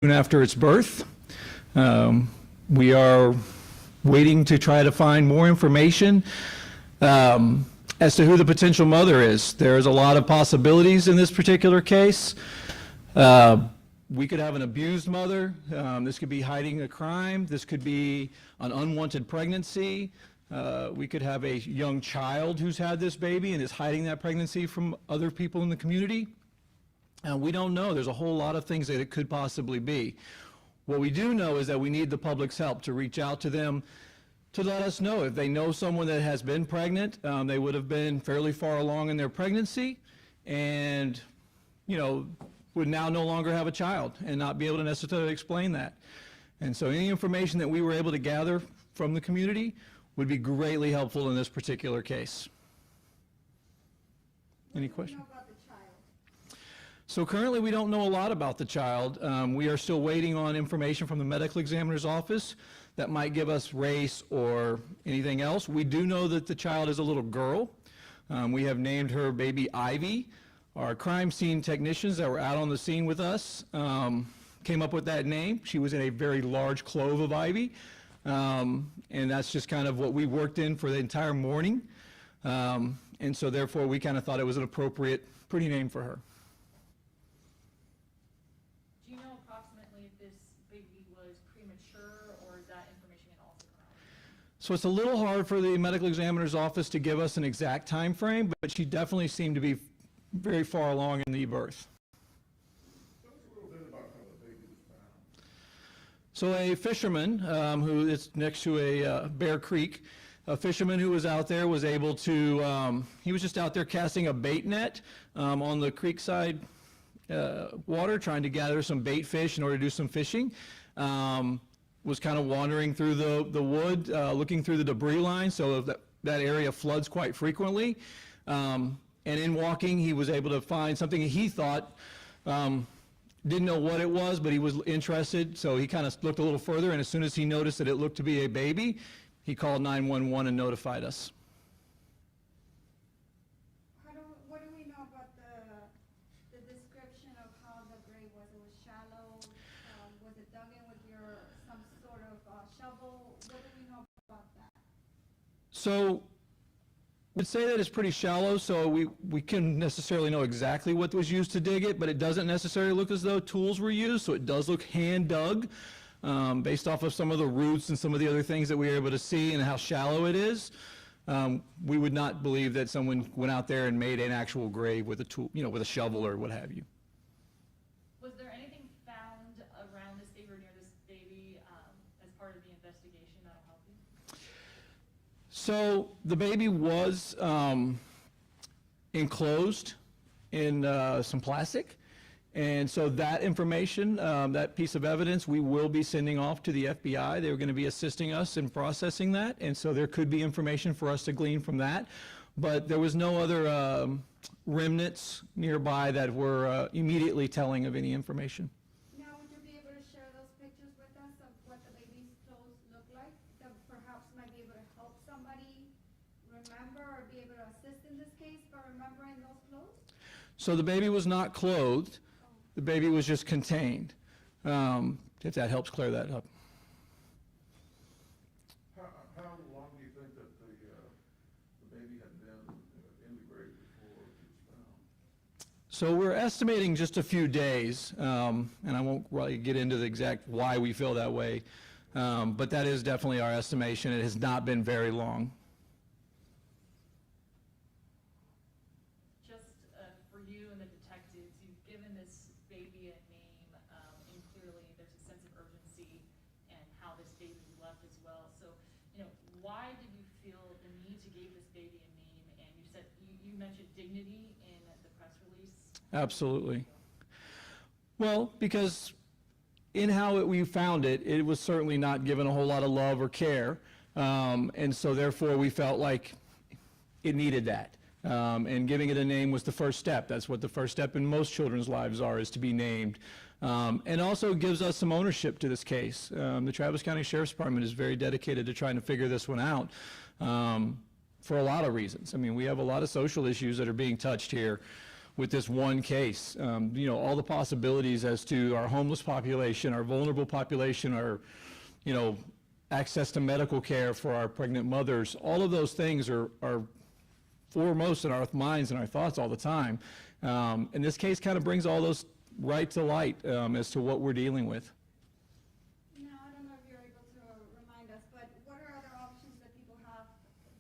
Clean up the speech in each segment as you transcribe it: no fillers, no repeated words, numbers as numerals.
After its birth. We are waiting to try to find more information as to who the potential mother is. There's a lot of possibilities in this particular case. We could have an abused mother. This could be hiding a crime. This could be an unwanted pregnancy. We could have a young child who's had this baby and is hiding that pregnancy from other people in the community. We don't know. There's a whole lot of things that it could possibly be. What we do know is that we need the public's help to reach out to them to let us know if they know someone that has been pregnant. They would have been fairly far along in their pregnancy and, would now no longer have a child and not be able to necessarily explain that. And so any information that we were able to gather from the community would be greatly helpful in this particular case. Any questions? So currently we don't know a lot about the child. We are still waiting on information from the medical examiner's office that might give us race or anything else. We do know that the child is a little girl. We have named her baby Ivy. Our crime scene technicians that were out on the scene with us came up with that name. She was in a very large clove of ivy. And that's just kind of what we worked in for the entire morning. And so therefore we kind of thought it was an appropriate, pretty name for her. So it's a little hard for the medical examiner's office to give us an exact time frame, but she definitely seemed to be very far along in the birth. Tell us a little bit about how the baby was found. So a fisherman who is next to a Bear Creek, a fisherman who was out there was able to, he was just out there casting a bait net on the creekside water, trying to gather some bait fish in order to do some fishing. Was kind of wandering through the wood, looking through the debris line, so that area floods quite frequently. And in walking, he was able to find something he thought, didn't know what it was, but he was interested, so he kind of looked a little further, and as soon as he noticed that it looked to be a baby, he called 911 and notified us. What do we know about the description of how the grave was? It was shallow. Was it dug in with some sort of shovel? What do we know about that? So we'd say that it's pretty shallow, so we couldn't necessarily know exactly what was used to dig it, but it doesn't necessarily look as though tools were used, so it does look hand dug based off of some of the roots and some of the other things that we were able to see and how shallow it is. We would not believe that someone went out there and made an actual grave with a tool, with a shovel or what have you. Was there anything found around this baby or near this baby as part of the investigation that'll help you? So the baby was enclosed in some plastic, and so that information, that piece of evidence, we will be sending off to the FBI. They're going to be assisting us in processing that, and so there could be information for us to glean from that. But there was no other remnants nearby that were immediately telling of any information. Now, would you be able to share those pictures with us of what the baby's clothes look like? That perhaps might be able to help somebody remember or be able to assist in this case by remembering those clothes? So the baby was not clothed. The baby was just contained, if that helps clear that up. How long do you think that the baby had been in the grave before it was found? So we're estimating just a few days, and I won't really get into the exact why we feel that way, but that is definitely our estimation. It has not been very long. Just for you and the detectives, you've given this baby a name, and clearly there's a sense of urgency and how this baby was left as well. So, why did you feel the need to give this baby a name? And you said you mentioned dignity in the press release. Absolutely. Well, because in how we found it, it was certainly not given a whole lot of love or care, and so therefore we felt like it needed that. And giving it a name was the first step. That's what the first step in most children's lives are, is to be named. And also gives us some ownership to this case. The Travis County Sheriff's Department is very dedicated to trying to figure this one out for a lot of reasons. I mean, we have a lot of social issues that are being touched here with this one case. All the possibilities as to our homeless population, our vulnerable population, our, access to medical care for our pregnant mothers, all of those things are foremost in our minds and our thoughts all the time. And this case kind of brings all those right to light as to what we're dealing with. Now, I don't know if you're able to remind us, but what are other options that people have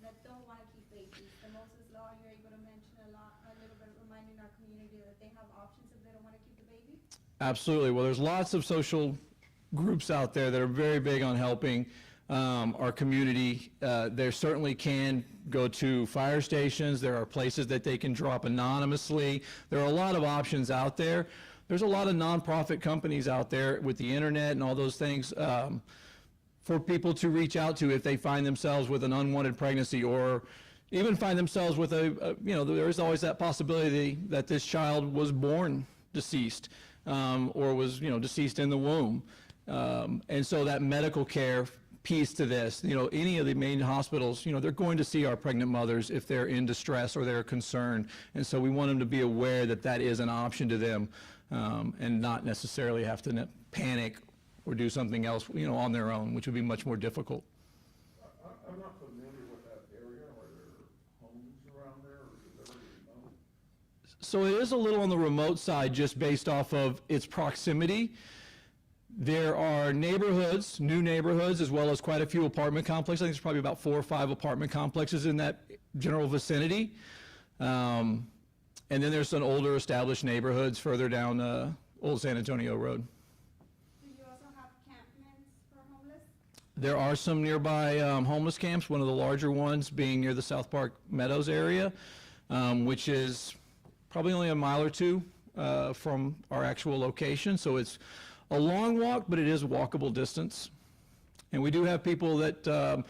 that don't want to keep babies? The Moses Law, you're able to mention a little bit, reminding our community that they have options if they don't want to keep the baby? Absolutely. Well, there's lots of social groups out there that are very big on helping our community. They certainly can go to fire stations. There are places that they can drop anonymously. There are a lot of options out there. There's a lot of nonprofit companies out there with the internet and all those things for people to reach out to if they find themselves with an unwanted pregnancy, or even find themselves with there is always that possibility that this child was born deceased or was, deceased in the womb. And so that medical care piece to this, any of the main hospitals, they're going to see our pregnant mothers if they're in distress or they're concerned. And so we want them to be aware that that is an option to them and not necessarily have to panic or do something else, on their own, which would be much more difficult. I'm not familiar with that area. Are there homes around there, or is it very remote? So it is a little on the remote side just based off of its proximity. There are neighborhoods, new neighborhoods, as well as quite a few apartment complexes. I think there's probably about 4 or 5 apartment complexes in that general vicinity. And then there's some older established neighborhoods further down Old San Antonio Road. Do you also have campments for homeless? There are some nearby homeless camps, one of the larger ones being near the South Park Meadows area, which is probably only a mile or two from our actual location. So it's a long walk, but it is walkable distance. And we do have people that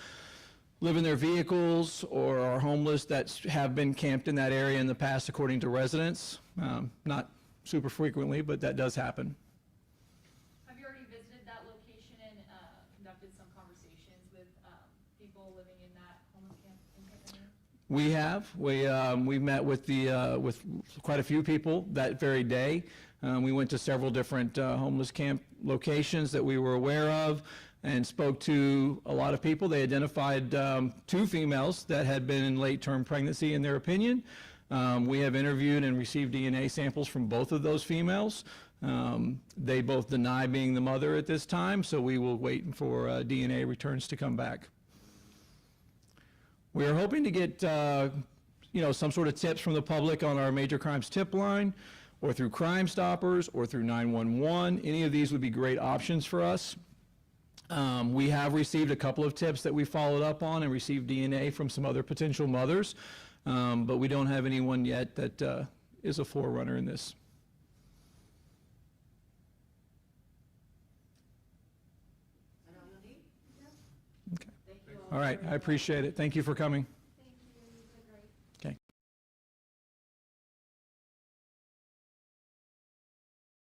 live in their vehicles or are homeless that have been camped in that area in the past, according to residents. Not super frequently, but that does happen. Have you already visited that location and conducted some conversations with people living in that homeless camp area? We have. We met with quite a few people that very day. We went to several different homeless camp locations that we were aware of and spoke to a lot of people. They identified 2 females that had been in late-term pregnancy in their opinion. We have interviewed and received DNA samples from both of those females. They both deny being the mother at this time, so we will wait for DNA returns to come back. We are hoping to get some sort of tips from the public on our major crimes tip line, or through Crime Stoppers, or through 911. Any of these would be great options for us. We have received a couple of tips that we followed up on and received DNA from some other potential mothers, but we don't have anyone yet that is a forerunner in this. Okay. All right, I appreciate it. Thank you for coming.